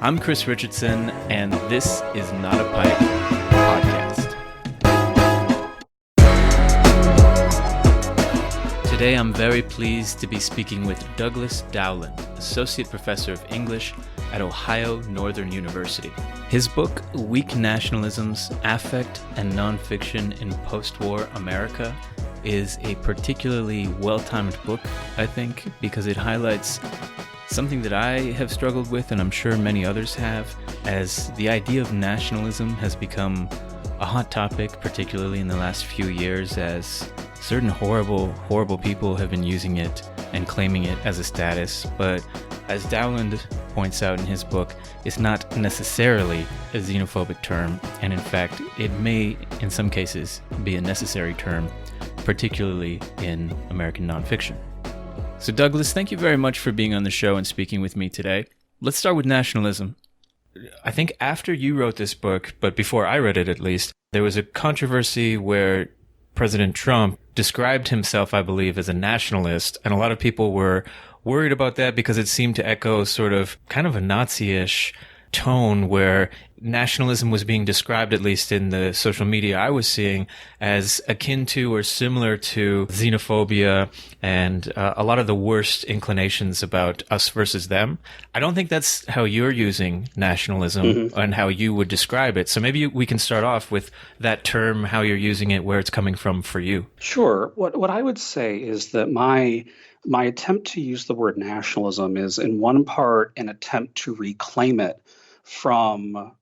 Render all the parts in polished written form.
I'm Chris Richardson, and this is Not a Pipe podcast. Today I'm very pleased to be speaking with Douglas Dowland, Associate Professor of English at Ohio Northern University. His book, Weak Nationalisms, Affect and Nonfiction in Postwar America, is a particularly well-timed book, I think, because it highlights something that I have struggled with, and I'm sure many others have, as the idea of nationalism has become a hot topic, particularly in the last few years, as certain horrible people have been using it and claiming it as a status. But as Dowland points out in his book, it's not necessarily a xenophobic term, and in fact, it may, in some cases, be a necessary term, particularly in American nonfiction. So Douglas, thank you very much for being on the show and speaking with me today. Let's start with nationalism. I think after you wrote this book, but before I read it at least, there was a controversy where President Trump described himself, I believe, as a nationalist, and a lot of people were worried about that because it seemed to echo sort of kind of a Nazi-ish tone where nationalism was being described, at least in the social media I was seeing, as akin to or similar to xenophobia and a lot of the worst inclinations about us versus them. I don't think that's how you're using nationalism and how you would describe it. So maybe we can start off with that term, how you're using it, where it's coming from for you. Sure. What I would say is that my attempt to use the word nationalism is in one part an attempt to reclaim it from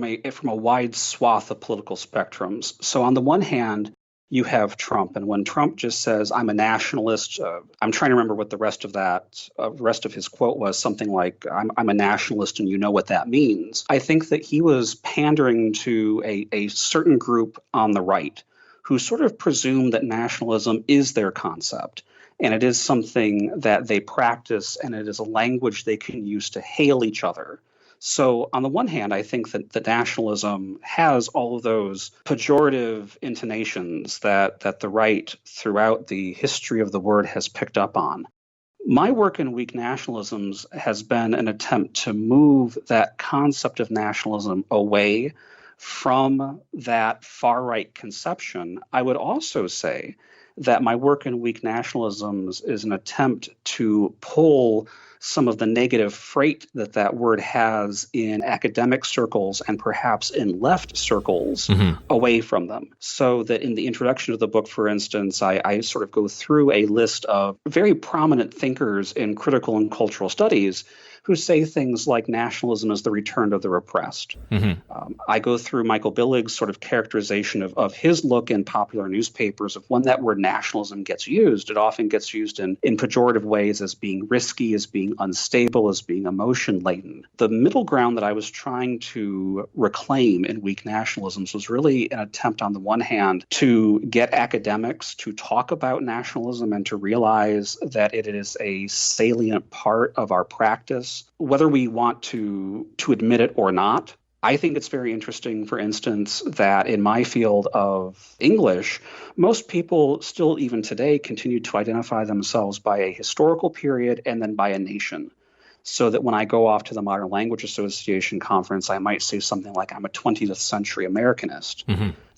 a wide swath of political spectrums. So on the one hand, you have Trump, and when Trump just says, "I'm a nationalist," I'm trying to remember what the rest of his quote was, something like, "I'm a nationalist, and you know what that means." I think that he was pandering to a certain group on the right who sort of presume that nationalism is their concept. And it is something that they practice, and it is a language they can use to hail each other. So on the one hand, I think that the nationalism has all of those pejorative intonations that the right throughout the history of the word has picked up on. My work in Weak Nationalisms has been an attempt to move that concept of nationalism away from that far-right conception. I would also say that my work in Weak Nationalisms is an attempt to pull some of the negative freight that word has in academic circles and perhaps in left circles away from them. So that in the introduction of the book, for instance, I sort of go through a list of very prominent thinkers in critical and cultural studies who say things like nationalism is the return of the repressed. I go through Michael Billig's sort of characterization of his look in popular newspapers of when that word nationalism gets used. It often gets used in pejorative ways as being risky, as being unstable, as being emotion-laden. The middle ground that I was trying to reclaim in Weak Nationalisms was really an attempt, on the one hand, to get academics to talk about nationalism and to realize that it is a salient part of our practice, whether we want to admit it or not. I think it's very interesting, for instance, that in my field of English, most people still even today continue to identify themselves by a historical period and then by a nation. So that when I go off to the Modern Language Association conference, I might say something like, "I'm a 20th century Americanist."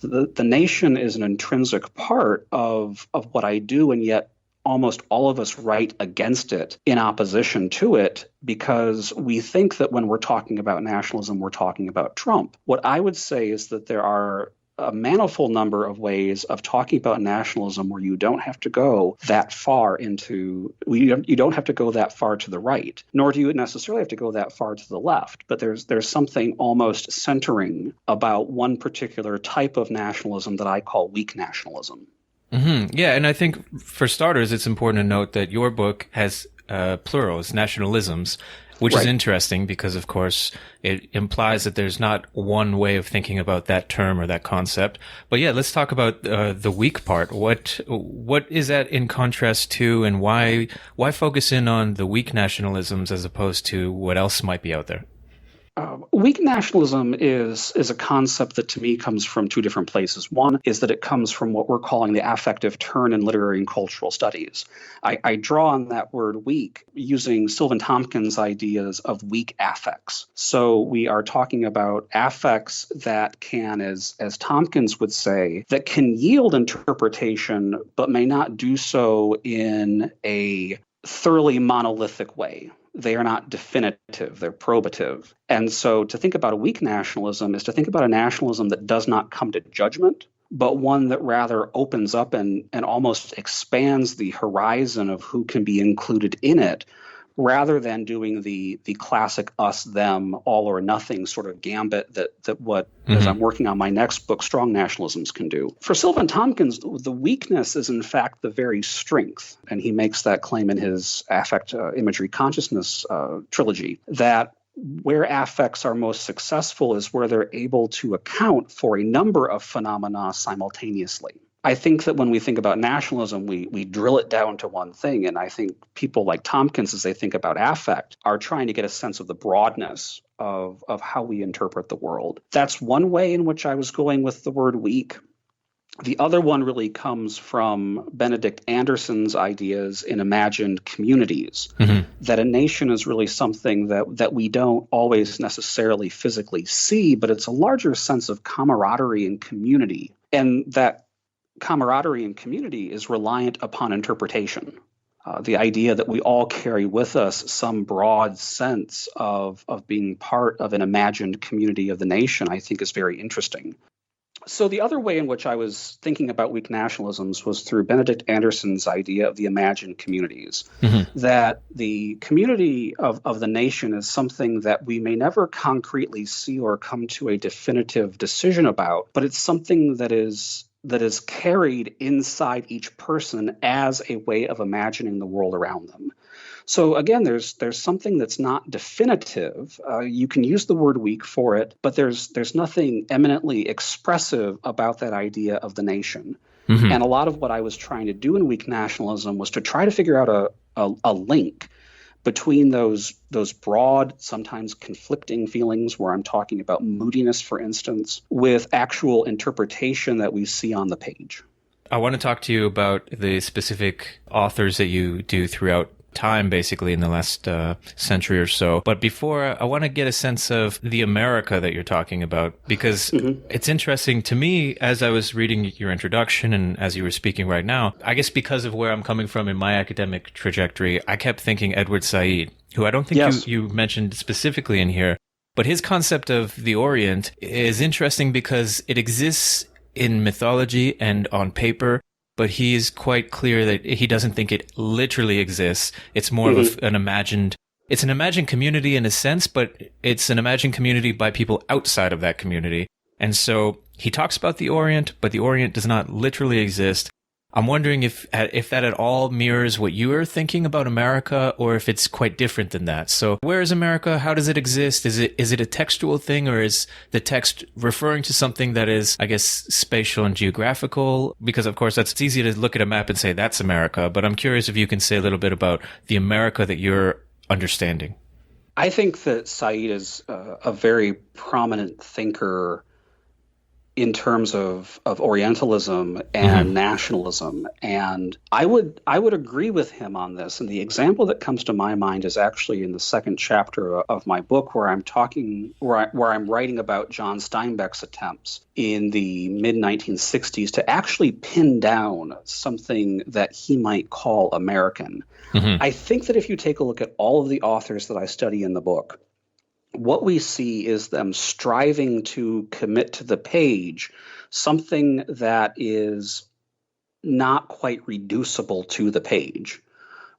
The nation is an intrinsic part of what I do, and yet almost all of us write against it, in opposition to it, because we think that when we're talking about nationalism, we're talking about Trump. What I would say is that there are a manifold number of ways of talking about nationalism where you don't have to go that far you don't have to go that far to the right, nor do you necessarily have to go that far to the left. But there's something almost centering about one particular type of nationalism that I call weak nationalism. Yeah, and I think for starters, it's important to note that your book has plurals, nationalisms, which is interesting because, of course, it implies that there's not one way of thinking about that term or that concept. But yeah, let's talk about the weak part. What is that in contrast to, and why focus in on the weak nationalisms as opposed to what else might be out there? Weak nationalism is a concept that to me comes from two different places. One is that it comes from what we're calling the affective turn in literary and cultural studies. I draw on that word weak using Sylvan Tompkins' ideas of weak affects. So we are talking about affects that can, as Tompkins would say, that can yield interpretation but may not do so in a thoroughly monolithic way. They are not definitive, they're probative. And so to think about a weak nationalism is to think about a nationalism that does not come to judgment, but one that rather opens up and almost expands the horizon of who can be included in it, rather than doing the classic us, them, all or nothing sort of gambit that what, as I'm working on my next book, Strong Nationalisms, can do. For Sylvan Tompkins, the weakness is in fact the very strength, and he makes that claim in his Affect, Imagery, Consciousness trilogy, that where affects are most successful is where they're able to account for a number of phenomena simultaneously. I think that when we think about nationalism, we drill it down to one thing. And I think people like Tompkins, as they think about affect, are trying to get a sense of the broadness of how we interpret the world. That's one way in which I was going with the word weak. The other one really comes from Benedict Anderson's ideas in imagined communities, that a nation is really something that we don't always necessarily physically see, but it's a larger sense of camaraderie and community. And that camaraderie and community is reliant upon interpretation. The idea that we all carry with us some broad sense of being part of an imagined community of the nation, I think is very interesting. So the other way in which I was thinking about weak nationalisms was through Benedict Anderson's idea of the imagined communities, that the community of the nation is something that we may never concretely see or come to a definitive decision about, but it's something that is carried inside each person as a way of imagining the world around them. So again, there's something that's not definitive. You can use the word weak for it, but there's nothing eminently expressive about that idea of the nation. And a lot of what I was trying to do in weak nationalism was to try to figure out a link between those broad, sometimes conflicting feelings where I'm talking about moodiness, for instance, with actual interpretation that we see on the page. I want to talk to you about the specific authors that you do throughout time, basically in the last century or so. But before, I want to get a sense of the America that you're talking about, because it's interesting to me as I was reading your introduction and as you were speaking right now, I guess because of where I'm coming from in my academic trajectory, I kept thinking Edward Said, who I don't think you mentioned specifically in here, but his concept of the Orient is interesting because it exists in mythology and on paper, but he is quite clear that he doesn't think it literally exists. It's more of an imagined community in a sense, but it's an imagined community by people outside of that community. And so he talks about the Orient, but the Orient does not literally exist. I'm wondering if that at all mirrors what you are thinking about America, or if it's quite different than that. So where is America? How does it exist? Is it a textual thing, or is the text referring to something that is, I guess, spatial and geographical? Because of course, it's easy to look at a map and say that's America, but I'm curious if you can say a little bit about the America that you're understanding. I think that Said is a very prominent thinker in terms of Orientalism and nationalism. And I would agree with him on this. And the example that comes to my mind is actually in the second chapter of my book, where I'm writing about John Steinbeck's attempts in the mid-1960s to actually pin down something that he might call American. I think that if you take a look at all of the authors that I study in the book, what we see is them striving to commit to the page something that is not quite reducible to the page,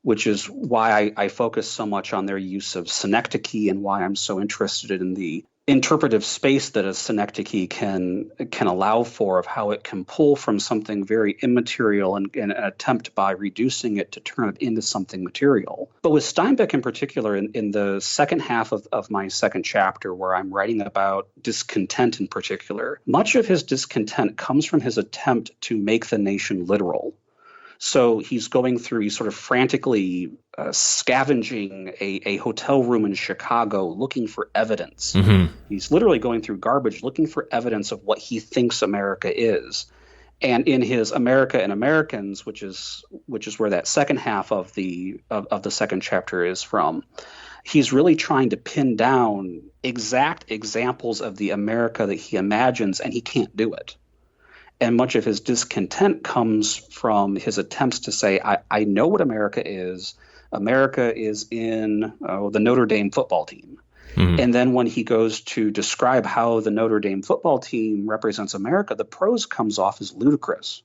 which is why I focus so much on their use of synecdoche and why I'm so interested in the interpretive space that a synecdoche can allow for, of how it can pull from something very immaterial and attempt by reducing it to turn it into something material. But with Steinbeck in particular, in the second half of my second chapter, where I'm writing about discontent in particular, much of his discontent comes from his attempt to make the nation literal. So he's going through, he's sort of frantically scavenging a hotel room in Chicago looking for evidence. Mm-hmm. He's literally going through garbage looking for evidence of what he thinks America is. And in his America and Americans, which is where that second half of the second chapter is from, he's really trying to pin down exact examples of the America that he imagines, and he can't do it. And much of his discontent comes from his attempts to say, I know what America is. America is in the Notre Dame football team. Mm-hmm. And then when he goes to describe how the Notre Dame football team represents America, the prose comes off as ludicrous,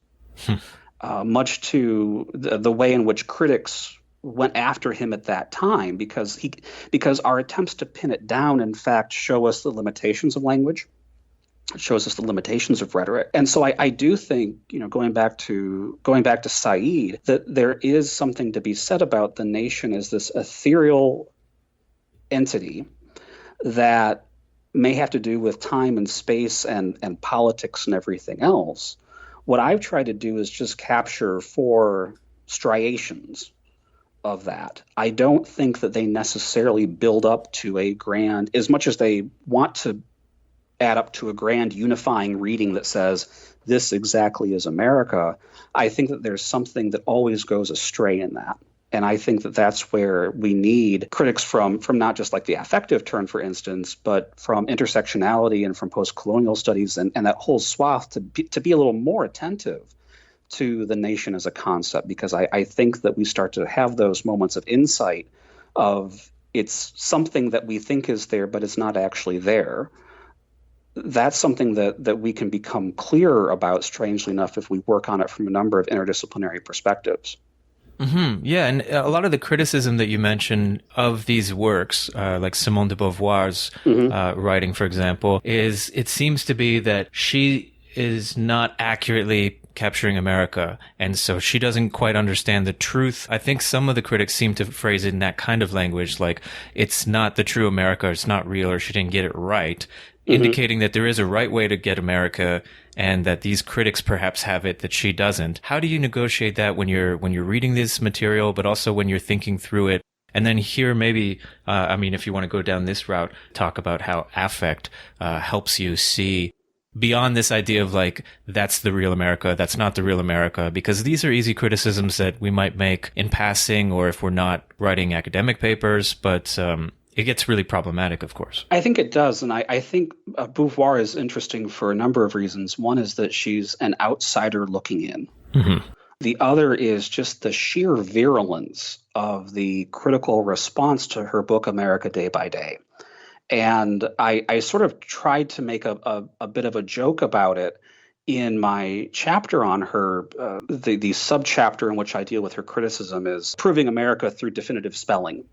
much to the way in which critics went after him at that time, because our attempts to pin it down, in fact, show us the limitations of language. It shows us the limitations of rhetoric. And so I do think, going back to Said, that there is something to be said about the nation as this ethereal entity that may have to do with time and space and politics and everything else. What I've tried to do is just capture 4 striations of that. I don't think that they necessarily build up to a grand, as much as they want to add up to a grand unifying reading that says this exactly is America. I think that there's something that always goes astray in that. And I think that that's where we need critics from not just like the affective turn, for instance, but from intersectionality and from post-colonial studies and that whole swath to be a little more attentive to the nation as a concept, because I think that we start to have those moments of insight of it's something that we think is there, but it's not actually there. That's something that we can become clearer about, strangely enough, if we work on it from a number of interdisciplinary perspectives. Mm-hmm. Yeah, and a lot of the criticism that you mentioned of these works, like Simone de Beauvoir's writing, for example, is it seems to be that she is not accurately capturing America, and so she doesn't quite understand the truth. I think some of the critics seem to phrase it in that kind of language, like it's not the true America, it's not real, or she didn't get it right, indicating that there is a right way to get America, and that these critics perhaps have it that she doesn't. How do you negotiate that when you're reading this material, but also when you're thinking through it? And then here, maybe, if you want to go down this route, talk about how affect helps you see beyond this idea of like, that's the real America, that's not the real America, because these are easy criticisms that we might make in passing or if we're not writing academic papers, but it gets really problematic, of course. I think it does. And I think Beauvoir is interesting for a number of reasons. One is that she's an outsider looking in. Mm-hmm. The other is just the sheer virulence of the critical response to her book, America Day by Day. And I sort of tried to make a bit of a joke about it in my chapter on her. The subchapter in which I deal with her criticism is Proving America Through Definitive Spelling.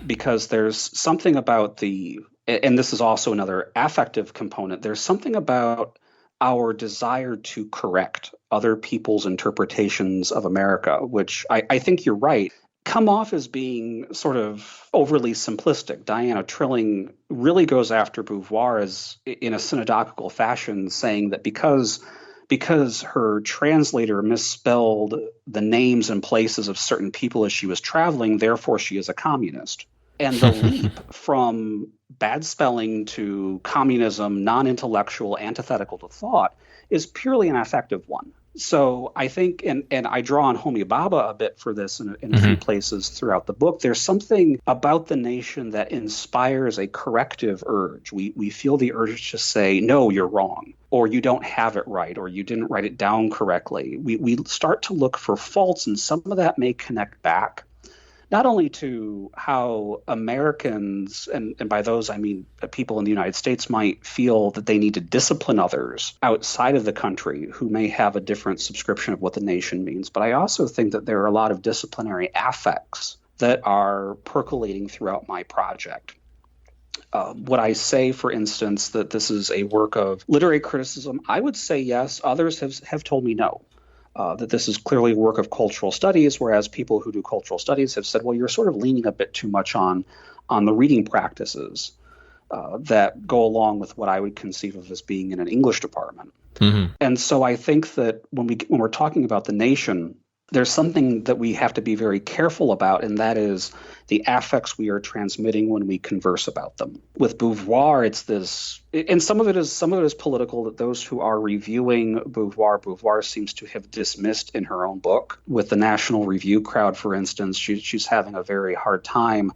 Because there's something about and this is also another affective component, there's something about our desire to correct other people's interpretations of America, which I think you're right, come off as being sort of overly simplistic. Diana Trilling really goes after Beauvoir in a synecdochical fashion, saying that because her translator misspelled the names and places of certain people as she was traveling, therefore she is a communist. And the leap from bad spelling to communism, non-intellectual, antithetical to thought, is purely an affective one. So I think, and I draw on Homi Bhabha a bit for this in a few places throughout the book, there's something about the nation that inspires a corrective urge. We feel the urge to say, no, you're wrong, or you don't have it right, or you didn't write it down correctly. We start to look for faults, and some of that may connect back not only to how Americans, and by those I mean people in the United States, might feel that they need to discipline others outside of the country who may have a different subscription of what the nation means, but I also think that there are a lot of disciplinary affects that are percolating throughout my project. Would I say, for instance, that this is a work of literary criticism? I would say yes. Others have told me no. That this is clearly a work of cultural studies, whereas people who do cultural studies have said, well, you're sort of leaning a bit too much on the reading practices that go along with what I would conceive of as being in an English department. Mm-hmm. And so I think that when we're talking about the nation, there's something that we have to be very careful about, and that is the affects we are transmitting when we converse about them. With Beauvoir, it's this, and some of it is political, that those who are reviewing Beauvoir seems to have dismissed in her own book. With the National Review crowd, for instance, she's having a very hard time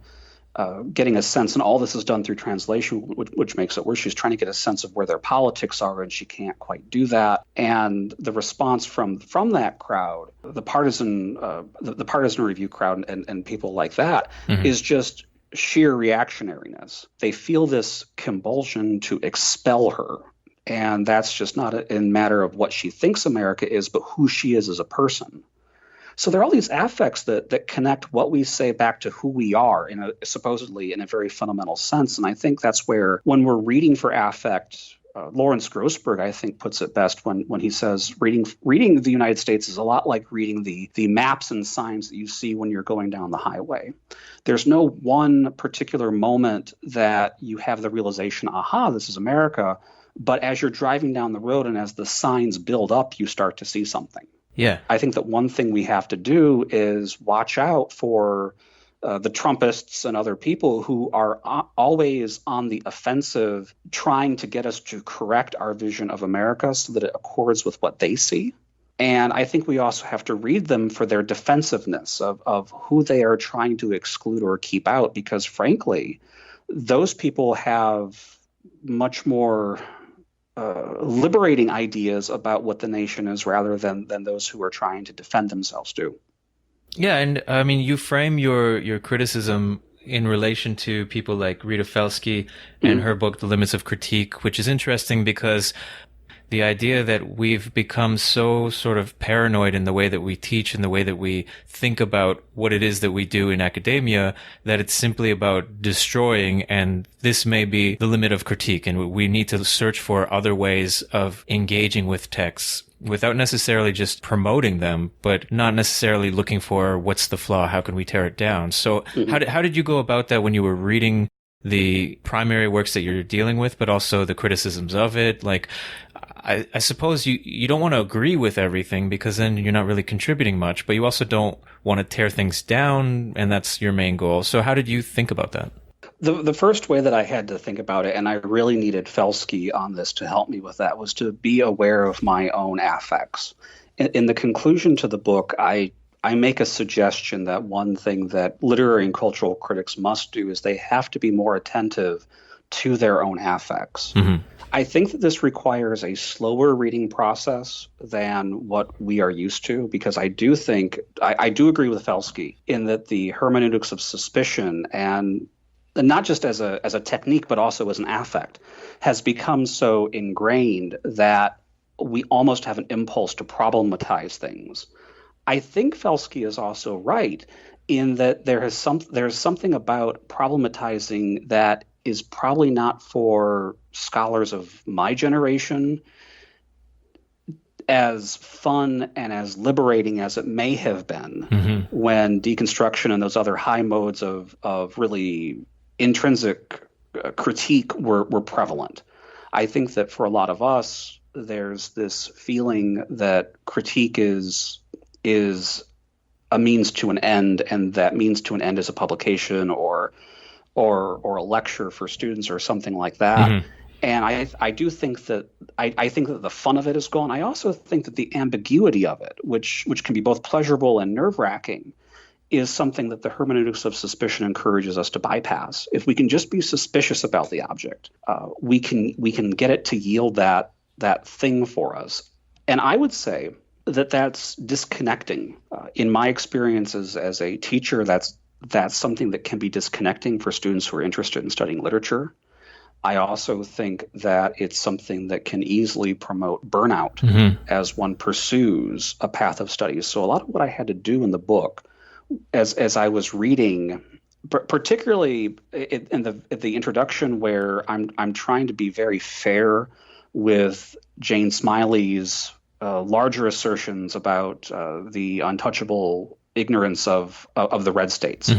getting a sense, and all this is done through translation, which makes it worse. She's trying to get a sense of where their politics are, and she can't quite do that. And the response from that crowd, the partisan review crowd, and people like that, is just sheer reactionariness. They feel this compulsion to expel her. And that's just not a matter of what she thinks America is, but who she is as a person. So there are all these affects that connect what we say back to who we are, supposedly in a very fundamental sense. And I think that's where, when we're reading for affect, Lawrence Grossberg, I think, puts it best when he says reading the United States is a lot like reading the maps and signs that you see when you're going down the highway. There's no one particular moment that you have the realization, aha, this is America. But as you're driving down the road and as the signs build up, you start to see something. Yeah. I think that one thing we have to do is watch out for the Trumpists and other people who are always on the offensive, trying to get us to correct our vision of America so that it accords with what they see. And I think we also have to read them for their defensiveness of who they are trying to exclude or keep out, because frankly, those people have much more liberating ideas about what the nation is rather than those who are trying to defend themselves do. Yeah, and I mean, you frame your criticism in relation to people like Rita Felsky and her book, The Limits of Critique, which is interesting because the idea that we've become so sort of paranoid in the way that we teach and the way that we think about what it is that we do in academia, that it's simply about destroying, and this may be the limit of critique, and we need to search for other ways of engaging with texts without necessarily just promoting them, but not necessarily looking for what's the flaw, how can we tear it down. So how did you go about that when you were reading the primary works that you're dealing with, but also the criticisms of it? Like, I suppose you don't want to agree with everything, because then you're not really contributing much, but you also don't want to tear things down, and that's your main goal. So how did you think about that? The first way that I had to think about it, and I really needed Felsky on this to help me with that, was to be aware of my own affects. In the conclusion to the book, I make a suggestion that one thing that literary and cultural critics must do is they have to be more attentive to their own affects. I think that this requires a slower reading process than what we are used to, because I do think, I do agree with Felsky in that the hermeneutics of suspicion, and not just as a technique, but also as an affect, has become so ingrained that we almost have an impulse to problematize things. I think Felsky is also right in that there's something about problematizing that is probably not for scholars of my generation as fun and as liberating as it may have been when deconstruction and those other high modes of really intrinsic critique were prevalent. I think that for a lot of us, there's this feeling that critique is a means to an end, and that means to an end is a publication or a lecture for students or something like that. And I do think that I think that the fun of it is gone. I also think that the ambiguity of it, which can be both pleasurable and nerve-wracking, is something that the hermeneutics of suspicion encourages us to bypass. If we can just be suspicious about the object, we can get it to yield that thing for us. And I would say that that's disconnecting. In my experiences as a teacher, that's something that can be disconnecting for students who are interested in studying literature. I also think that it's something that can easily promote burnout as one pursues a path of study. So a lot of what I had to do in the book, as I was reading, particularly in the introduction, where I'm trying to be very fair with Jane Smiley's larger assertions about the untouchable ignorance of the red states.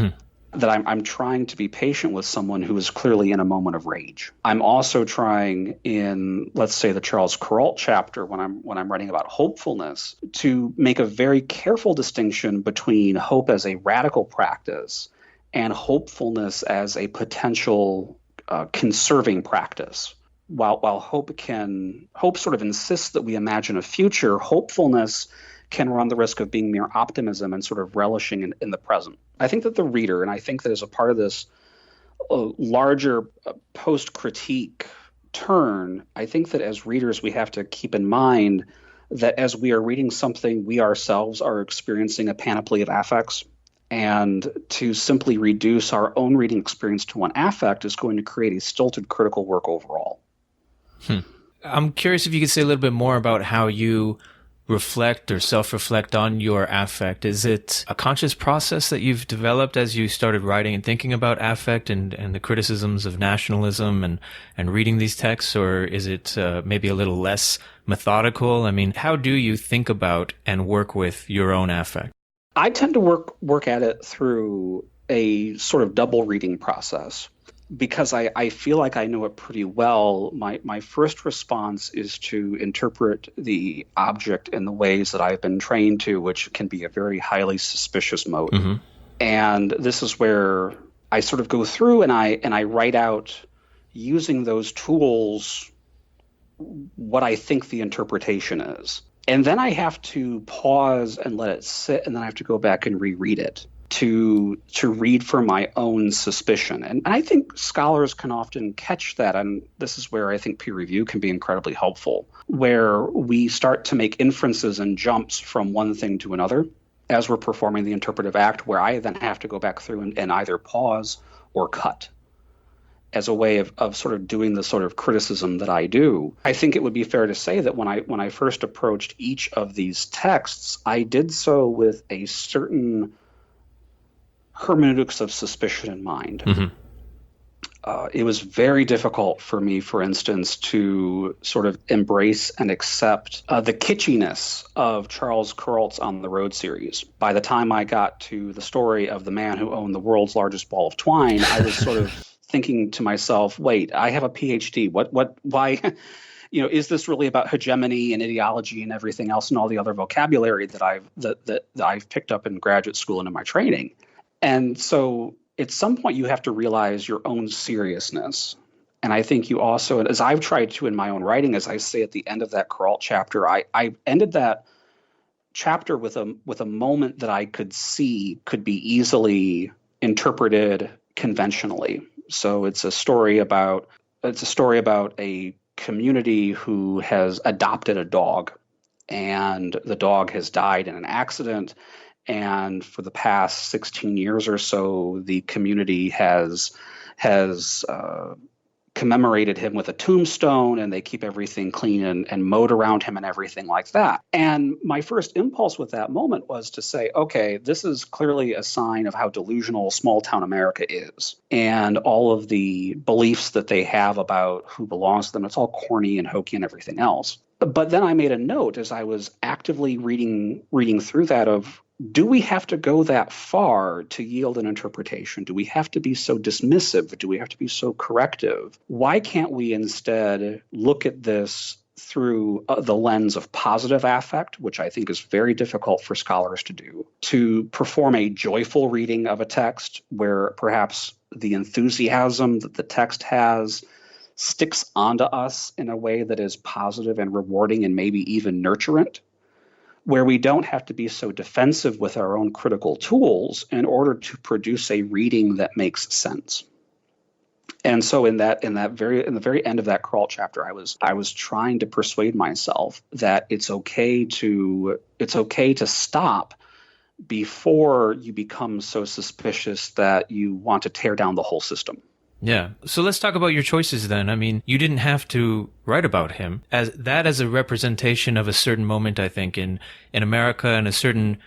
that I'm trying to be patient with someone who is clearly in a moment of rage. I'm also trying in, let's say, the Charles Kuralt chapter, when I'm writing about hopefulness, to make a very careful distinction between hope as a radical practice and hopefulness as a potential conserving practice. While hope sort of insists that we imagine a future, hopefulness can run the risk of being mere optimism and sort of relishing in the present. I think that the reader, and I think that as a part of this larger post-critique turn, I think that as readers we have to keep in mind that as we are reading something, we ourselves are experiencing a panoply of affects, and to simply reduce our own reading experience to one affect is going to create a stilted critical work overall. I'm curious if you could say a little bit more about how you reflect or self-reflect on your affect. Is it a conscious process that you've developed as you started writing and thinking about affect and the criticisms of nationalism and reading these texts, or is it maybe a little less methodical? I mean, how do you think about and work with your own affect? I tend to work at it through a sort of double reading process. Because I feel like I know it pretty well, my first response is to interpret the object in the ways that I've been trained to, which can be a very highly suspicious mode. Mm-hmm. And this is where I sort of go through and I write out, using those tools, what I think the interpretation is. And then I have to pause and let it sit, and then I have to go back and reread it to read for my own suspicion. And I think scholars can often catch that, and this is where I think peer review can be incredibly helpful, where we start to make inferences and jumps from one thing to another as we're performing the interpretive act, where I then have to go back through and either pause or cut as a way of sort of doing the sort of criticism that I do. I think it would be fair to say that when I first approached each of these texts, I did so with a certain hermeneutics of suspicion in mind. Mm-hmm. It was very difficult for me, for instance, to sort of embrace and accept the kitschiness of Charles Kuralt's On the Road series. By the time I got to the story of the man who owned the world's largest ball of twine, I was sort of thinking to myself, wait, I have a PhD. Why? Is this really about hegemony and ideology and everything else and all the other vocabulary that I've picked up in graduate school and in my training? And so at some point you have to realize your own seriousness. And I think you also, as I've tried to in my own writing, as I say at the end of that Kuralt chapter, I ended that chapter with a moment that I could see could be easily interpreted conventionally. So it's a story about a community who has adopted a dog, and the dog has died in an accident. And for the past 16 years or so, the community has commemorated him with a tombstone, and they keep everything clean and mowed around him and everything like that. And my first impulse with that moment was to say, okay, this is clearly a sign of how delusional small town America is, and all of the beliefs that they have about who belongs to them. It's all corny and hokey and everything else. But then I made a note as I was actively reading through that of, do we have to go that far to yield an interpretation? Do we have to be so dismissive? Do we have to be so corrective? Why can't we instead look at this through the lens of positive affect, which I think is very difficult for scholars to do, to perform a joyful reading of a text where perhaps the enthusiasm that the text has sticks onto us in a way that is positive and rewarding and maybe even nurturant, where we don't have to be so defensive with our own critical tools in order to produce a reading that makes sense. And so in the very end of that Kuralt chapter, I was trying to persuade myself that it's okay to stop before you become so suspicious that you want to tear down the whole system. Yeah. So let's talk about your choices then. I mean, you didn't have to write about him as a representation of a certain moment, I think, in America, and a certain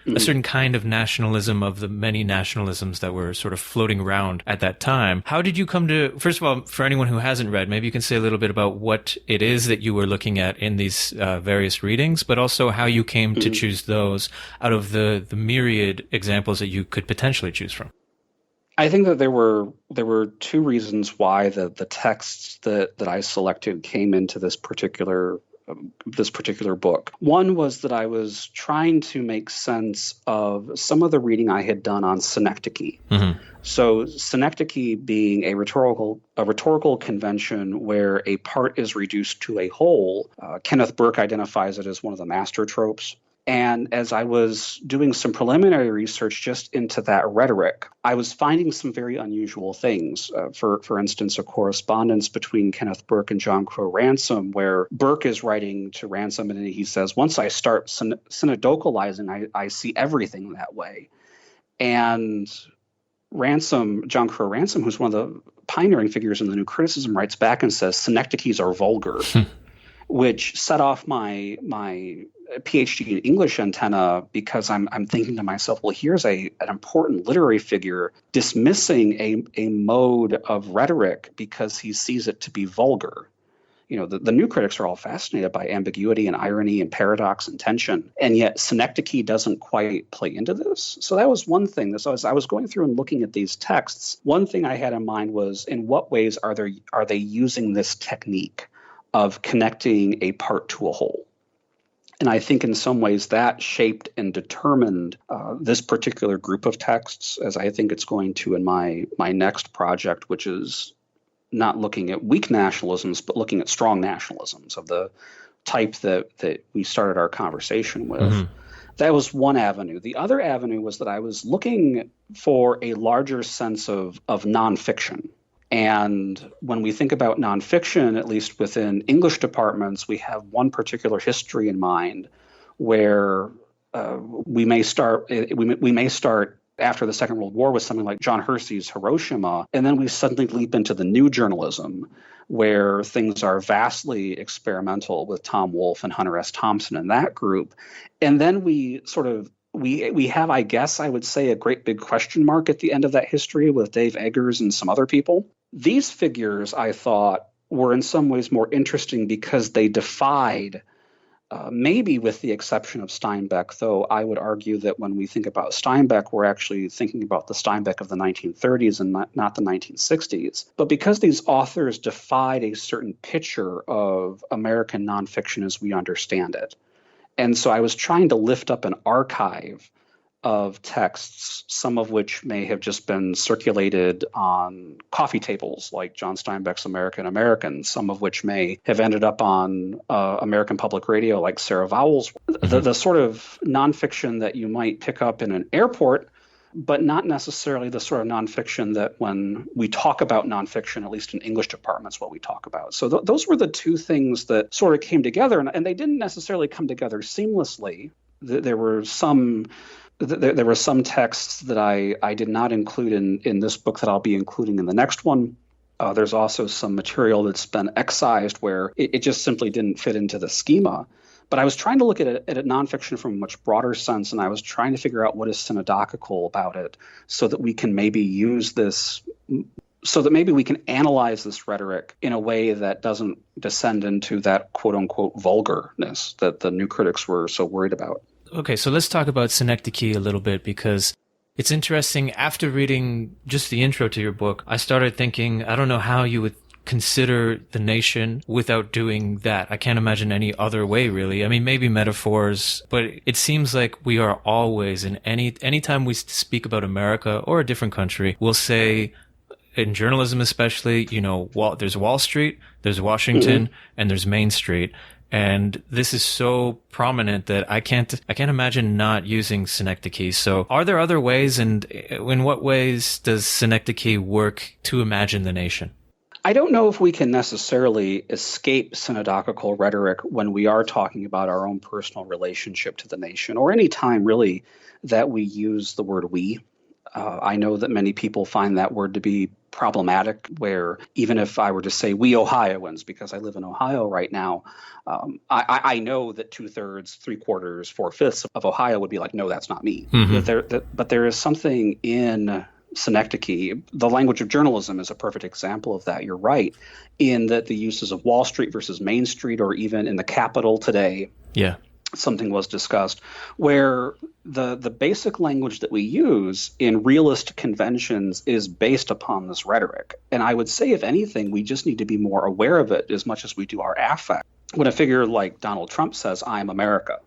kind of nationalism of the many nationalisms that were sort of floating around at that time. How did you come to, first of all, for anyone who hasn't read, maybe you can say a little bit about what it is that you were looking at in these various readings, but also how you came to choose those out of the myriad examples that you could potentially choose from. I think that there were two reasons why the texts that I selected came into this particular book. One was that I was trying to make sense of some of the reading I had done on synecdoche. Mm-hmm. So synecdoche being a rhetorical convention where a part is reduced to a whole. Kenneth Burke identifies it as one of the master tropes. And as I was doing some preliminary research just into that rhetoric, I was finding some very unusual things. For instance, a correspondence between Kenneth Burke and John Crowe Ransom, where Burke is writing to Ransom and he says, once I start synecdocalizing, I see everything that way. And John Crowe Ransom, who's one of the pioneering figures in the New Criticism, writes back and says, synecdoches are vulgar, which set off my PhD in English antenna, because I'm thinking to myself, well, here's an important literary figure dismissing a mode of rhetoric because he sees it to be vulgar. The new critics are all fascinated by ambiguity and irony and paradox and tension, and yet synecdoche doesn't quite play into this. So that was one thing. So as I was going through and looking at these texts, one thing I had in mind was, in what ways are they using this technique of connecting a part to a whole? And I think in some ways that shaped and determined this particular group of texts, as I think it's going to in my next project, which is not looking at weak nationalisms, but looking at strong nationalisms of the type that we started our conversation with. Mm-hmm. That was one avenue. The other avenue was that I was looking for a larger sense of nonfiction. And when we think about nonfiction, at least within English departments, we have one particular history in mind where we may start after the Second World War with something like John Hersey's Hiroshima, and then we suddenly leap into the new journalism where things are vastly experimental with Tom Wolfe and Hunter S. Thompson and that group. And then we have, I guess I would say, a great big question mark at the end of that history with Dave Eggers and some other people. These figures, I thought, were in some ways more interesting because they defied, maybe with the exception of Steinbeck, though I would argue that when we think about Steinbeck, we're actually thinking about the Steinbeck of the 1930s and not the 1960s. But because these authors defied a certain picture of American nonfiction as we understand it. And so I was trying to lift up an archive of texts, some of which may have just been circulated on coffee tables, like John Steinbeck's American American, some of which may have ended up on American Public Radio, like Sarah Vowell's. Mm-hmm. The sort of nonfiction that you might pick up in an airport, but not necessarily the sort of nonfiction that when we talk about nonfiction, at least in English departments, what we talk about. So those were the two things that sort of came together, and they didn't necessarily come together seamlessly. There were some texts that I did not include in this book that I'll be including in the next one. There's also some material that's been excised where it just simply didn't fit into the schema. But I was trying to look at it nonfiction from a much broader sense, and I was trying to figure out what is synodochical about it so that we can maybe use this, so that maybe we can analyze this rhetoric in a way that doesn't descend into that quote-unquote vulgarness that the new critics were so worried about. Okay, so let's talk about synecdoche a little bit, because it's interesting. After reading just the intro to your book, I started thinking, I don't know how you would consider the nation without doing that. I can't imagine any other way, really. I mean, maybe metaphors, but it seems like we are always, in anytime we speak about America or a different country, we'll say, in journalism especially, there's Wall Street, there's Washington, mm-hmm. and there's Main Street. And this is so prominent that I can't imagine not using synecdoche. So are there other ways, and in what ways does synecdoche work to imagine the nation? I don't know if we can necessarily escape synodochical rhetoric when we are talking about our own personal relationship to the nation, or any time really that we use the word we. I know that many people find that word to be problematic, where even if I were to say we Ohioans, because I live in Ohio right now, I know that 2/3, 3/4, 4/5 of Ohio would be like, no, that's not me. Mm-hmm. But there is something in synecdoche. The language of journalism is a perfect example of that. You're right, in that the uses of Wall Street versus Main Street, or even in the Capitol today. Yeah. something was discussed where the basic language that we use in realist conventions is based upon this rhetoric. And I would say, if anything, we just need to be more aware of it as much as we do our affect. When a figure like Donald Trump says, "I'm America,"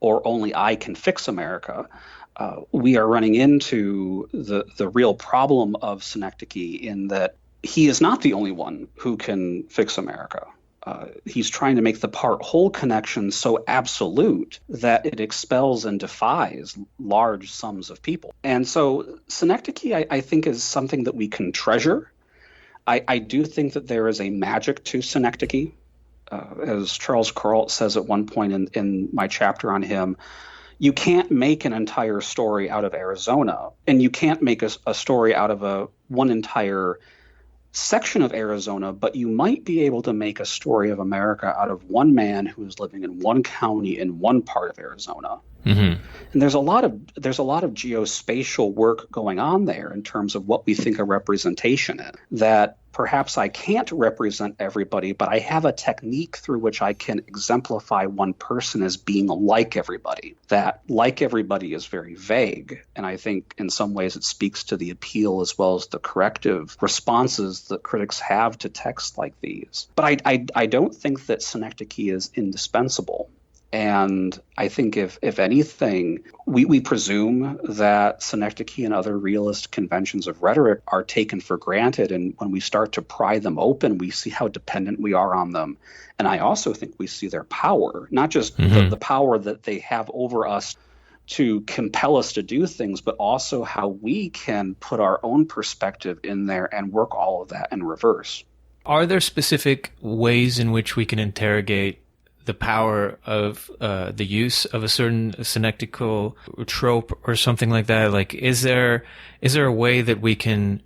or "only I can fix America," we are running into the real problem of Synecdoche in that he is not the only one who can fix America. He's trying to make the part-whole connection so absolute that it expels and defies large sums of people. And so Synecdoche, I think, is something that we can treasure. I do think that there is a magic to Synecdoche. As Charles Kuralt says at one point in my chapter on him, you can't make an entire story out of Arizona, and you can't make a story out of one entire section of Arizona, but you might be able to make a story of America out of one man who is living in one county in one part of Arizona. Mm-hmm. And there's a lot of geospatial work going on there in terms of what we think a representation is. That perhaps I can't represent everybody, but I have a technique through which I can exemplify one person as being like everybody. That like everybody is very vague, and I think in some ways it speaks to the appeal as well as the corrective responses that critics have to texts like these. But I don't think that Synecdoche is indispensable. And I think if anything, we presume that Synecdoche and other realist conventions of rhetoric are taken for granted. And when we start to pry them open, we see how dependent we are on them. And I also think we see their power, not just the power that they have over us to compel us to do things, but also how we can put our own perspective in there and work all of that in reverse. Are there specific ways in which we can interrogate the power of the use of a certain synecdochal trope or something like that? Like, is there a way that we can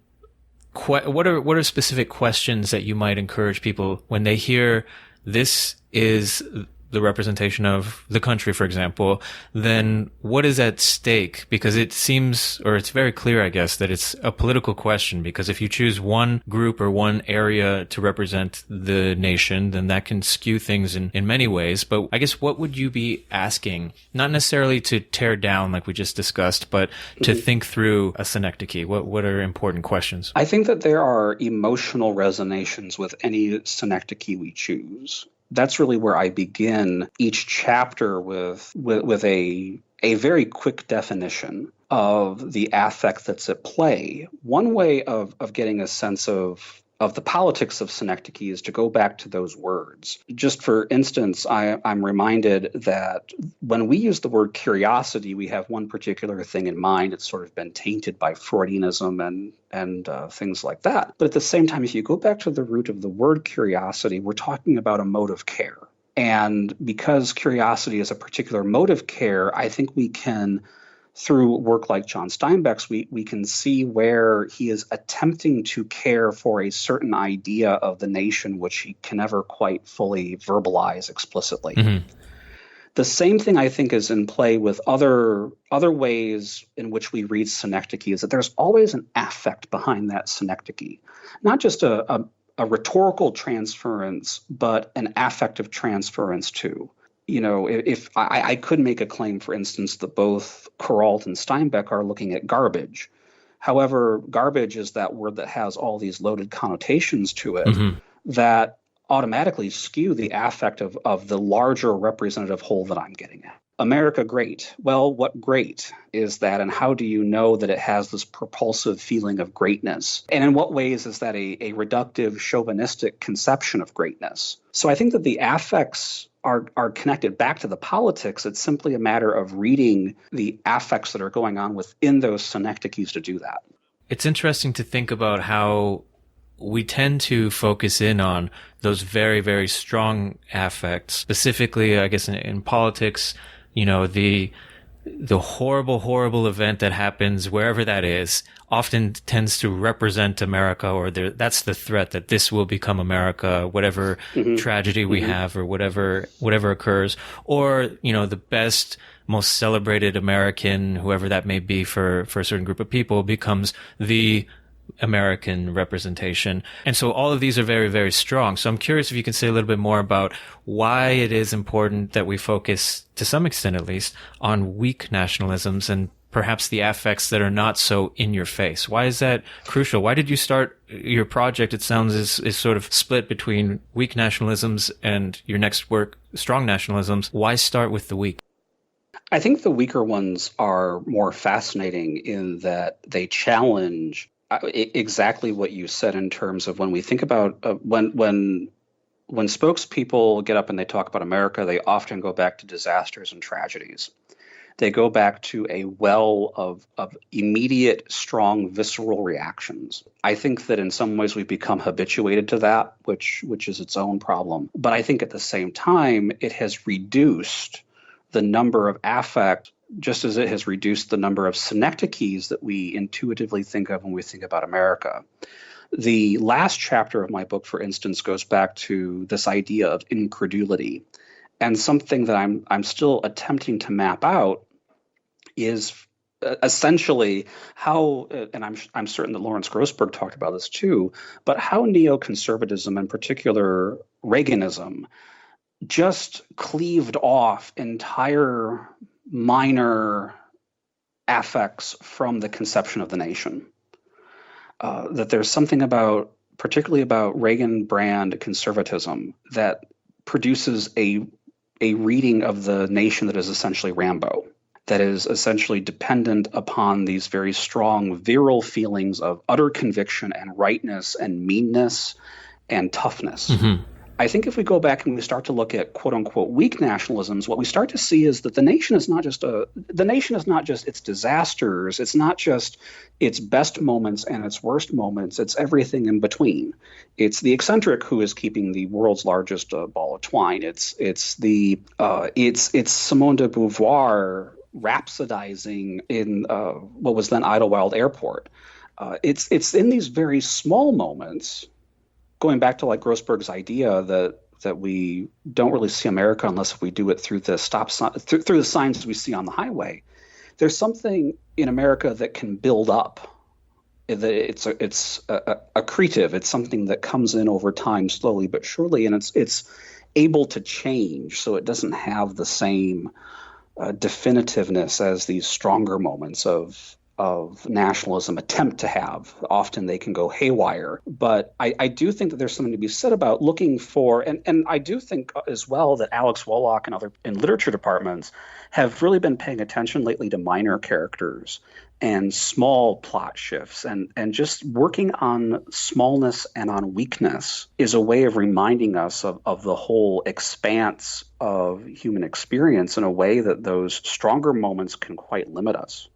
what are specific questions that you might encourage people when they hear this is the representation of the country, for example, then what is at stake? Because it seems, or it's very clear, I guess, that it's a political question, because if you choose one group or one area to represent the nation, then that can skew things in many ways. But I guess what would you be asking? Not necessarily to tear down like we just discussed, but to think through a synecdoche. What are important questions? I think that there are emotional resonations with any synecdoche we choose. That's really where I begin each chapter with a very quick definition of the affect that's at play. One way of getting a sense of the politics of synecdoche is to go back to those words. Just for instance, I'm reminded that when we use the word curiosity, we have one particular thing in mind. It's sort of been tainted by Freudianism and things like that. But at the same time, if you go back to the root of the word curiosity, we're talking about a mode of care. And because curiosity is a particular mode of care, I think we can, through work like John Steinbeck's, we can see where he is attempting to care for a certain idea of the nation which he can never quite fully verbalize explicitly. Mm-hmm. The same thing, I think, is in play with other ways in which we read synecdoche, is that there's always an affect behind that synecdoche, not just a rhetorical transference, but an affective transference too. You know, if I could make a claim, for instance, that both Kuralt and Steinbeck are looking at garbage. However, garbage is that word that has all these loaded connotations to it that automatically skew the affect of the larger representative whole that I'm getting at. America great. Well, what great is that, and how do you know that it has this propulsive feeling of greatness? And in what ways is that a reductive, chauvinistic conception of greatness? So I think that the affects are connected back to the politics. It's simply a matter of reading the affects that are going on within those synecdoches to do that. It's interesting to think about how we tend to focus in on those very, very strong affects. Specifically, I guess in politics, you know, the horrible, horrible event that happens wherever that is often tends to represent America, or that's the threat that this will become America, whatever tragedy we have or whatever occurs. Or, you know, the best, most celebrated American, whoever that may be for a certain group of people, becomes the American representation. And so all of these are very, very strong. So I'm curious if you can say a little bit more about why it is important that we focus, to some extent at least, on weak nationalisms and perhaps the affects that are not so in your face. Why is that crucial? Why did you start your project? It sounds is sort of split between weak nationalisms and your next work, strong nationalisms. Why start with the weak? I think the weaker ones are more fascinating in that they challenge exactly what you said in terms of when we think about when spokespeople get up and they talk about America, they often go back to disasters and tragedies. They go back to a well of immediate, strong, visceral reactions. I think that in some ways we've become habituated to that, which is its own problem. But I think at the same time, it has reduced the number of affect, just as it has reduced the number of synecdoches that we intuitively think of when we think about America. The last chapter of my book, for instance, goes back to this idea of incredulity. And something that I'm still attempting to map out is essentially how, and I'm certain that Lawrence Grossberg talked about this too, but how neoconservatism, in particular Reaganism, just cleaved off entire minor affects from the conception of the nation. That there's something about, particularly about Reagan brand conservatism, that produces a reading of the nation that is essentially Rambo, that is essentially dependent upon these very strong, virile feelings of utter conviction and rightness and meanness and toughness. Mm-hmm. I think if we go back and we start to look at quote unquote weak nationalisms, what we start to see is that the nation is not just its disasters. It's not just its best moments and its worst moments. It's everything in between. It's the eccentric who is keeping the world's largest ball of twine. It's Simone de Beauvoir rhapsodizing in what was then Idlewild Airport. It's in these very small moments, going back to like Grossberg's idea that we don't really see America unless we do it through the stop sign, through the signs we see on the highway. There's something in America that can build up. It's accretive. It's something that comes in over time, slowly but surely, and it's able to change. So it doesn't have the same definitiveness as these stronger moments of nationalism attempt to have. Often they can go haywire. But I do think that there's something to be said about looking for, and I do think as well that Alex Woloch and other in literature departments have really been paying attention lately to minor characters and small plot shifts, and just working on smallness and on weakness is a way of reminding us of the whole expanse of human experience in a way that those stronger moments can quite limit us.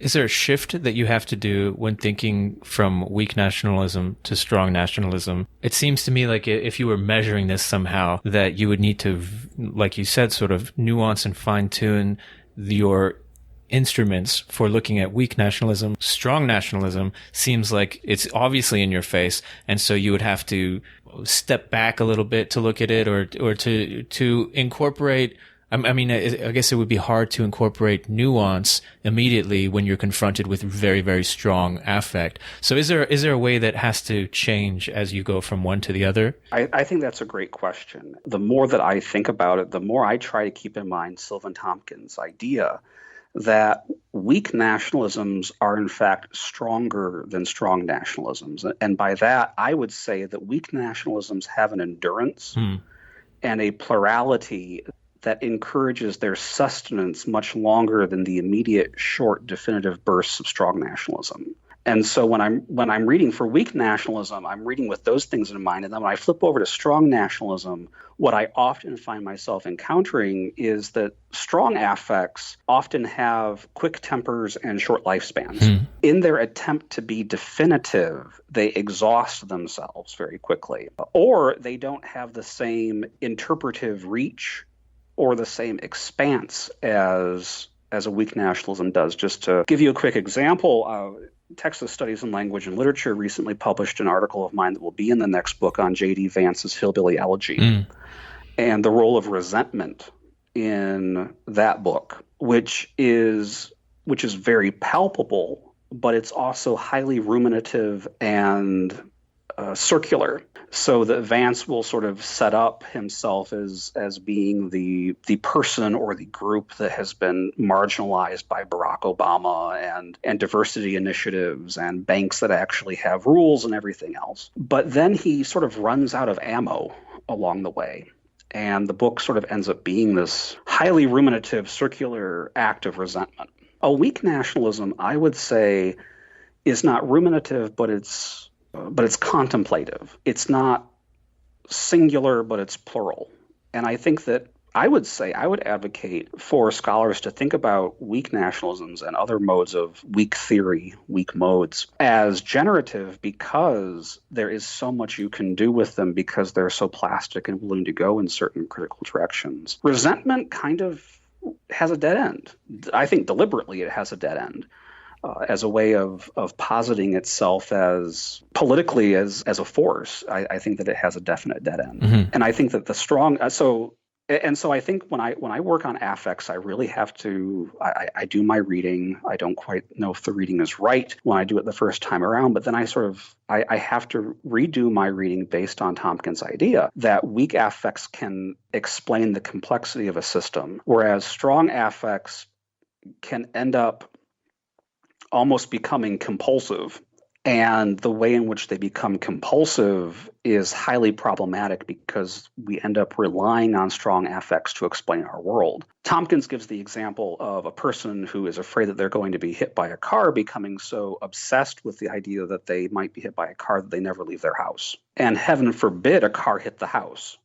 Is there a shift that you have to do when thinking from weak nationalism to strong nationalism? It seems to me like if you were measuring this somehow, that you would need to, like you said, sort of nuance and fine-tune your instruments for looking at weak nationalism. Strong nationalism seems like it's obviously in your face, and so you would have to step back a little bit to look at it, or to incorporate. I mean, I guess it would be hard to incorporate nuance immediately when you're confronted with very, very strong affect. So is there a way that has to change as you go from one to the other? I think that's a great question. The more that I think about it, the more I try to keep in mind Sylvan Tompkins' idea that weak nationalisms are in fact stronger than strong nationalisms. And by that, I would say that weak nationalisms have an endurance and a plurality that encourages their sustenance much longer than the immediate, short, definitive bursts of strong nationalism. And so when I'm reading for weak nationalism, I'm reading with those things in mind. And then when I flip over to strong nationalism, what I often find myself encountering is that strong affects often have quick tempers and short lifespans. In their attempt to be definitive, they exhaust themselves very quickly, or they don't have the same interpretive reach or the same expanse as a weak nationalism does. Just to give you a quick example, Texas Studies in Language and Literature recently published an article of mine that will be in the next book on J.D. Vance's Hillbilly Elegy and the role of resentment in that book, which is very palpable but it's also highly ruminative and circular, so that Vance will sort of set up himself as being the person or the group that has been marginalized by Barack Obama and diversity initiatives and banks that actually have rules and everything else. But then he sort of runs out of ammo along the way. And the book sort of ends up being this highly ruminative, circular act of resentment. A weak nationalism, I would say, is not ruminative, but it's contemplative. It's not singular, but it's plural. And I think that I would advocate for scholars to think about weak nationalisms and other modes of weak theory, weak modes, as generative, because there is so much you can do with them because they're so plastic and willing to go in certain critical directions. Resentment kind of has a dead end. I think deliberately it has a dead end. As a way of positing itself as politically as a force. I think that it has a definite dead end. Mm-hmm. And I think that the strong so I think when I work on affects, I really have to I do my reading. I don't quite know if the reading is right when I do it the first time around, but then I have to redo my reading based on Tompkins' idea that weak affects can explain the complexity of a system, whereas strong affects can end up almost becoming compulsive. And the way in which they become compulsive is highly problematic because we end up relying on strong affects to explain our world. Tompkins gives the example of a person who is afraid that they're going to be hit by a car becoming so obsessed with the idea that they might be hit by a car that they never leave their house. And heaven forbid a car hit the house,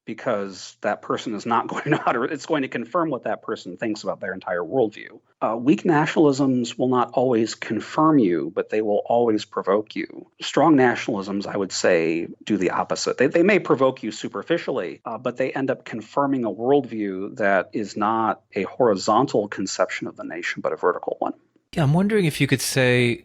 because that person is not going to know how to, it's going to confirm what that person thinks about their entire worldview. Weak nationalisms will not always confirm you, but they will always provoke you. Strong nationalisms, I would say, do the opposite. They may provoke you superficially, but they end up confirming a worldview that is not a horizontal conception of the nation, but a vertical one. Yeah, I'm wondering if you could say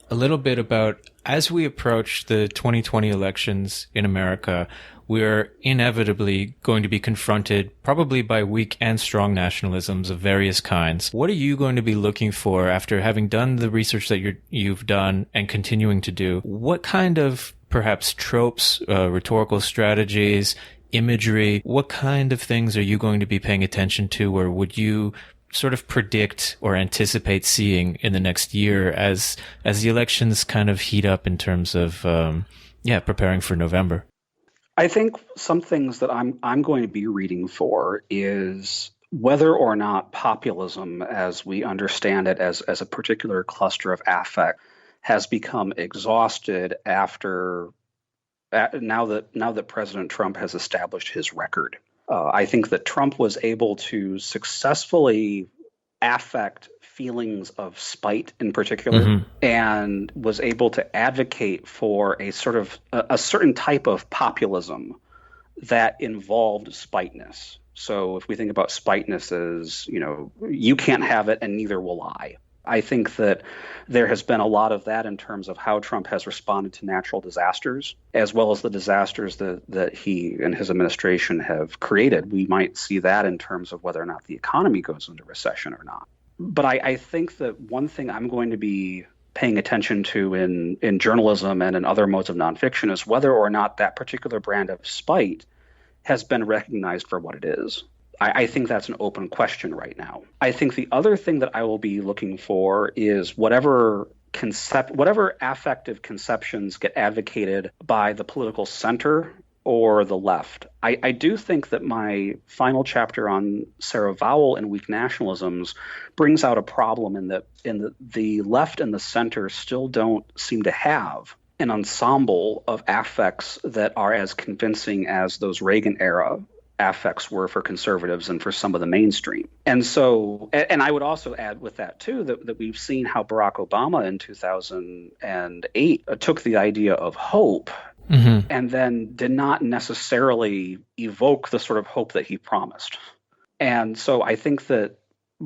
a little bit about, as we approach the 2020 elections in America, we're inevitably going to be confronted probably by weak and strong nationalisms of various kinds. What are you going to be looking for after having done the research that you've done and continuing to do? What kind of perhaps tropes, rhetorical strategies, imagery, what kind of things are you going to be paying attention to, or would you sort of predict or anticipate seeing in the next year as the elections kind of heat up in terms of preparing for November? I think some things that I'm going to be reading for is whether or not populism, as we understand it as a particular cluster of affect, has become exhausted now that President Trump has established his record. I think that Trump was able to successfully affect feelings of spite in particular, mm-hmm. and was able to advocate for a sort of a certain type of populism that involved spiteness. So if we think about spiteness as, you can't have it and neither will I. I think that there has been a lot of that in terms of how Trump has responded to natural disasters, as well as the disasters that he and his administration have created. We might see that in terms of whether or not the economy goes into recession or not. But I think that one thing I'm going to be paying attention to in journalism and in other modes of nonfiction is whether or not that particular brand of spite has been recognized for what it is. I think that's an open question right now. I think the other thing that I will be looking for is whatever affective conceptions get advocated by the political center or the left. I do think that my final chapter on Sarah Vowell and weak nationalisms brings out a problem in that the left and the center still don't seem to have an ensemble of affects that are as convincing as those Reagan era affects were for conservatives and for some of the mainstream. And so, and I would also add with that too, that we've seen how Barack Obama in 2008 took the idea of hope, mm-hmm. and then did not necessarily evoke the sort of hope that he promised. And so I think that,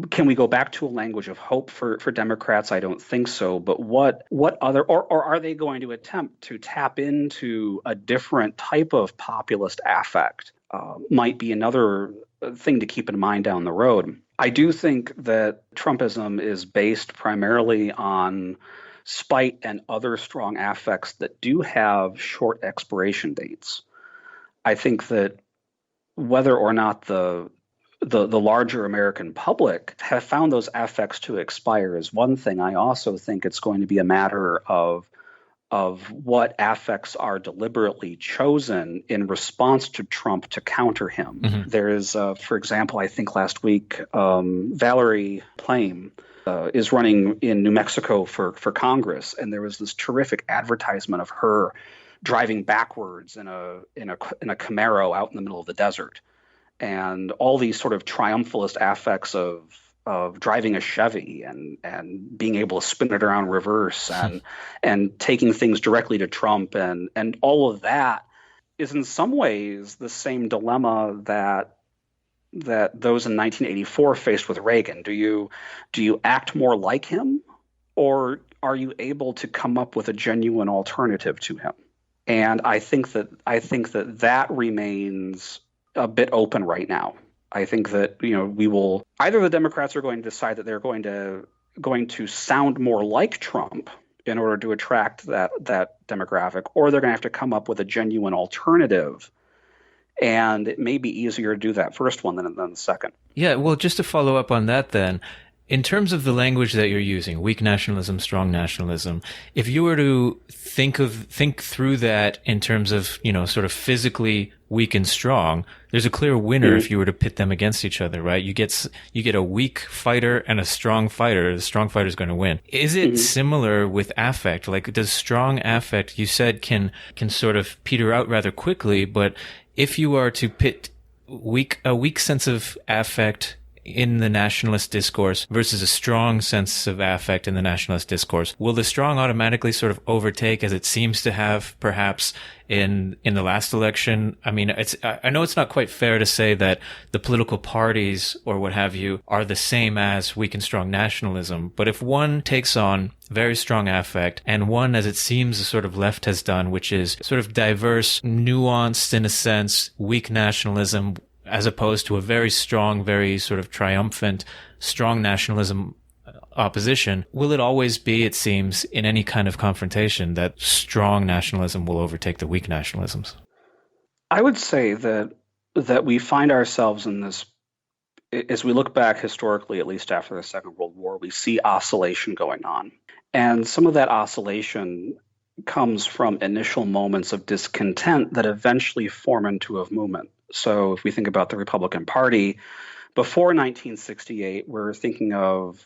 can we go back to a language of hope for Democrats? I don't think so. But what other, or are they going to attempt to tap into a different type of populist affect? Might be another thing to keep in mind down the road. I do think that Trumpism is based primarily on spite and other strong affects that do have short expiration dates. I think that whether or not the larger American public have found those affects to expire is one thing. I also think it's going to be a matter of what affects are deliberately chosen in response to Trump to counter him. Mm-hmm. There is, for example, I think last week, Valerie Plame is running in New Mexico for Congress, and there was this terrific advertisement of her driving backwards in a Camaro out in the middle of the desert, and all these sort of triumphalist affects of driving a Chevy and being able to spin it around reverse and taking things directly to Trump and all of that is in some ways the same dilemma that those in 1984 faced with Reagan. Do you act more like him, or are you able to come up with a genuine alternative to him? And I think that remains a bit open right now. I think that we will either the Democrats are going to decide that they're going to sound more like Trump in order to attract that demographic, or they're going to have to come up with a genuine alternative. And it may be easier to do that first one than the second. Yeah, well, just to follow up on that then, in terms of the language that you're using, weak nationalism, strong nationalism, if you were to think through that in terms of, sort of physically weak and strong, there's a clear winner if you were to pit them against each other, right? You get a weak fighter and a strong fighter. The strong fighter is going to win. Is it similar with affect? Like, does strong affect, you said, can sort of peter out rather quickly, but if you are to pit a weak sense of affect in the nationalist discourse versus a strong sense of affect in the nationalist discourse, will the strong automatically sort of overtake, as it seems to have perhaps in the last election? I mean, I know it's not quite fair to say that the political parties or what have you are the same as weak and strong nationalism, but if one takes on very strong affect and one, as it seems, the sort of left has done, which is sort of diverse, nuanced in a sense, weak nationalism, as opposed to a very strong, very sort of triumphant, strong nationalism opposition, will it always be, it seems, in any kind of confrontation, that strong nationalism will overtake the weak nationalisms? I would say that we find ourselves in this, as we look back historically, at least after the Second World War, we see oscillation going on. And some of that oscillation comes from initial moments of discontent that eventually form into a movement. So if we think about the Republican Party, before 1968, we're thinking of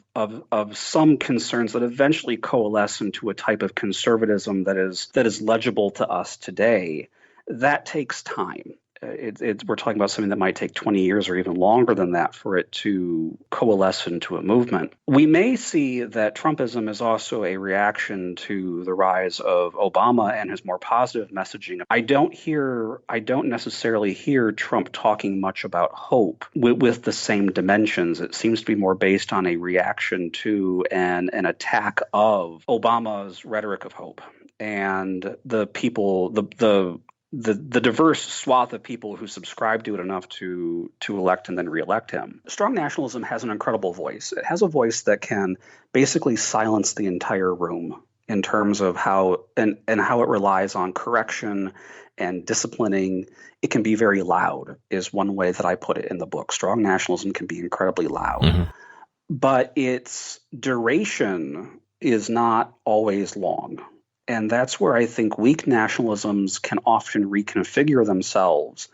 some concerns that eventually coalesce into a type of conservatism that is legible to us today. That takes time. We're talking about something that might take 20 years or even longer than that for it to coalesce into a movement. We may see that Trumpism is also a reaction to the rise of Obama and his more positive messaging. I don't necessarily hear Trump talking much about hope with the same dimensions. It seems to be more based on a reaction to an attack of Obama's rhetoric of hope and the people, the diverse swath of people who subscribe to it enough to elect and then reelect him. Strong nationalism has an incredible voice. It has a voice that can basically silence the entire room in terms of how and how it relies on correction and disciplining. It can be very loud, is one way that I put it in the book. Strong nationalism can be incredibly loud, but its duration is not always long. And that's where I think weak nationalisms can often reconfigure themselves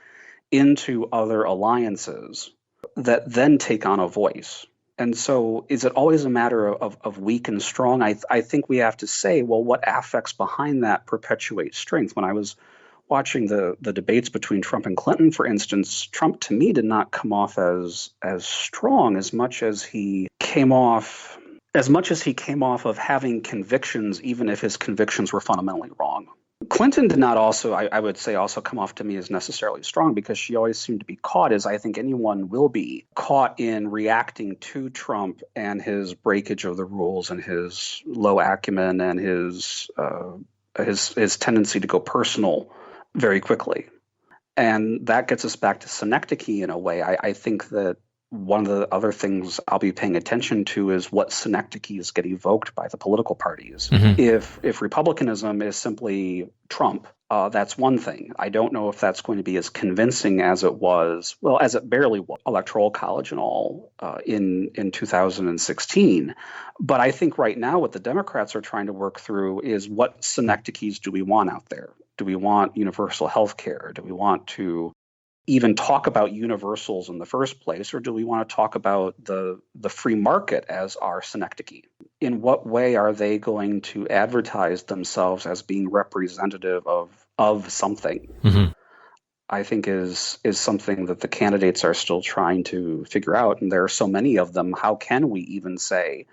into other alliances that then take on a voice. And so is it always a matter of weak and strong? I think we have to say, well, what affects behind that perpetuate strength? When I was watching the debates between Trump and Clinton, for instance, Trump to me did not come off as strong as much as he came off of having convictions, even if his convictions were fundamentally wrong. Clinton did not also, I would say, also come off to me as necessarily strong, because she always seemed to be caught, as I think anyone will be, caught in reacting to Trump and his breakage of the rules and his low acumen and his tendency to go personal very quickly. And that gets us back to Synecdoche in a way. I think that one of the other things I'll be paying attention to is what synecdoches get evoked by the political parties. Mm-hmm. If republicanism is simply Trump, that's one thing. I don't know if that's going to be as convincing as it was, well, as it barely was, Electoral College and all, in 2016. But I think right now what the Democrats are trying to work through is what synecdoches do we want out there? Do we want universal health care? Do we want to even talk about universals in the first place, or do we want to talk about the free market as our synecdoche? In what way are they going to advertise themselves as being representative of something? Mm-hmm. I think is something that the candidates are still trying to figure out. And there are so many of them. How can we even say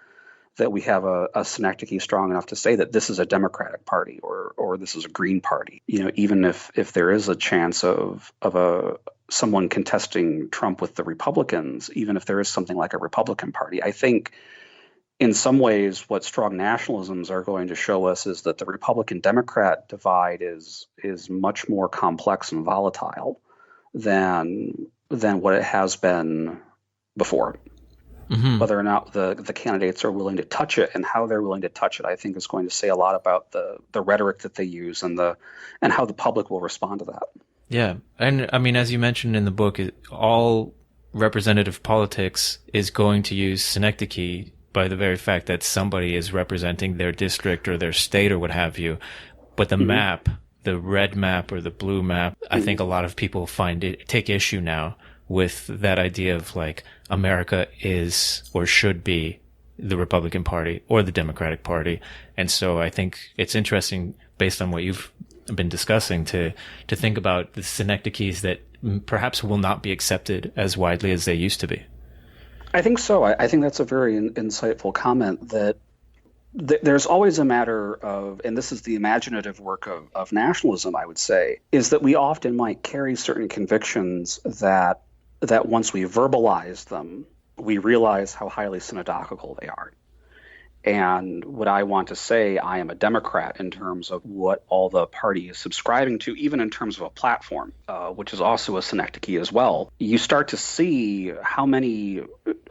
that we have a synecdoche strong enough to say that this is a Democratic Party or this is a Green Party? Even if there is a chance of someone contesting Trump with the Republicans, even if there is something like a Republican Party, I think in some ways what strong nationalisms are going to show us is that the Republican-Democrat divide is much more complex and volatile than what it has been before. Mm-hmm. Whether or not the candidates are willing to touch it and how they're willing to touch it, I think is going to say a lot about the rhetoric that they use and how the public will respond to that. Yeah. And I mean, as you mentioned in the book, all representative politics is going to use synecdoche by the very fact that somebody is representing their district or their state or what have you. But the mm-hmm. map, the red map or the blue map, mm-hmm. I think a lot of people take issue now with that idea of like America is or should be the Republican Party or the Democratic Party. And so I think it's interesting, based on what you've been discussing, to think about the synecdoches that perhaps will not be accepted as widely as they used to be. I think so. I think that's a very insightful comment, that there's always a matter of, and this is the imaginative work of nationalism, I would say, is that we often might carry certain convictions that once we verbalize them, we realize how highly synecdochical they are. And what I want to say, I am a Democrat in terms of what all the party is subscribing to, even in terms of a platform, which is also a synecdoche as well. You start to see how many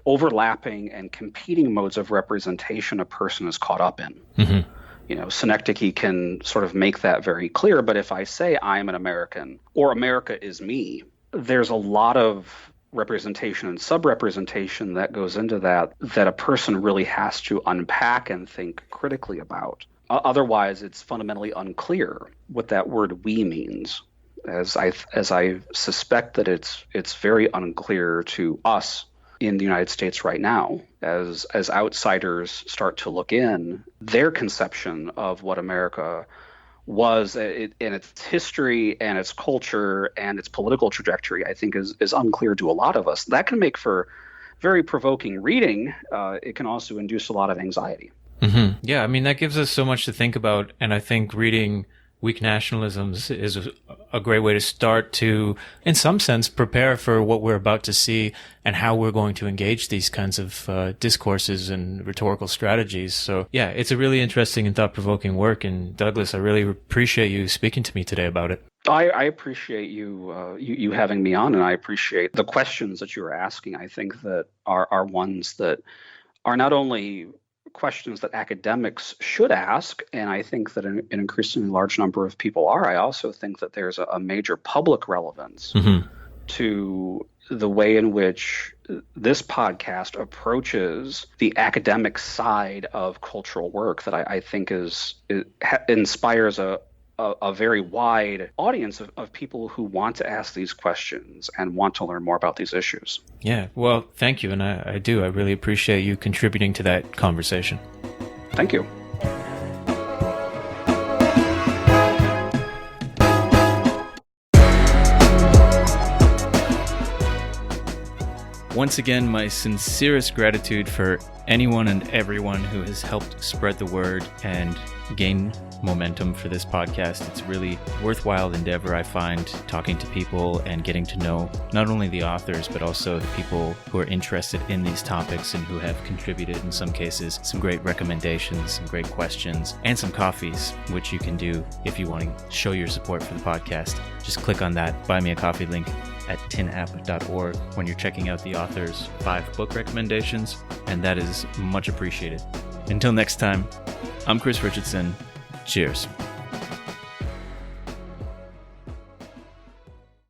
overlapping and competing modes of representation a person is caught up in. Mm-hmm. Synecdoche can sort of make that very clear. But if I say I am an American or America is me, there's a lot of representation and sub-representation that goes into that a person really has to unpack and think critically about. Otherwise, it's fundamentally unclear what that word "we" means, as I suspect that it's very unclear to us in the United States right now, as outsiders start to look in. Their conception of what America was in its history and its culture and its political trajectory, I think is unclear to a lot of us. That can make for very provoking reading. It can also induce a lot of anxiety. Mm-hmm. Yeah, I mean, that gives us so much to think about. And I think reading Weak Nationalisms is a great way to start to, in some sense, prepare for what we're about to see and how we're going to engage these kinds of discourses and rhetorical strategies. So yeah, it's a really interesting and thought-provoking work. And Douglas, I really appreciate you speaking to me today about it. I appreciate you having me on, and I appreciate the questions that you were asking. I think that are ones that are not only questions that academics should ask, and I think that an increasingly large number of people are. I also think that there's a major public relevance mm-hmm. to the way in which this podcast approaches the academic side of cultural work that I think inspires a very wide audience of people who want to ask these questions and want to learn more about these issues. Yeah, well, thank you. And I do. I really appreciate you contributing to that conversation. Thank you. Once again, my sincerest gratitude for anyone and everyone who has helped spread the word and gain momentum for this podcast. It's really worthwhile endeavor, I find, talking to people and getting to know not only the authors, but also the people who are interested in these topics and who have contributed, in some cases, some great recommendations, some great questions, and some coffees, which you can do if you want to show your support for the podcast. Just click on that Buy Me a Coffee link at tinapp.org when you're checking out the author's 5 book recommendations, and that is much appreciated. Until next time, I'm Chris Richardson. Cheers.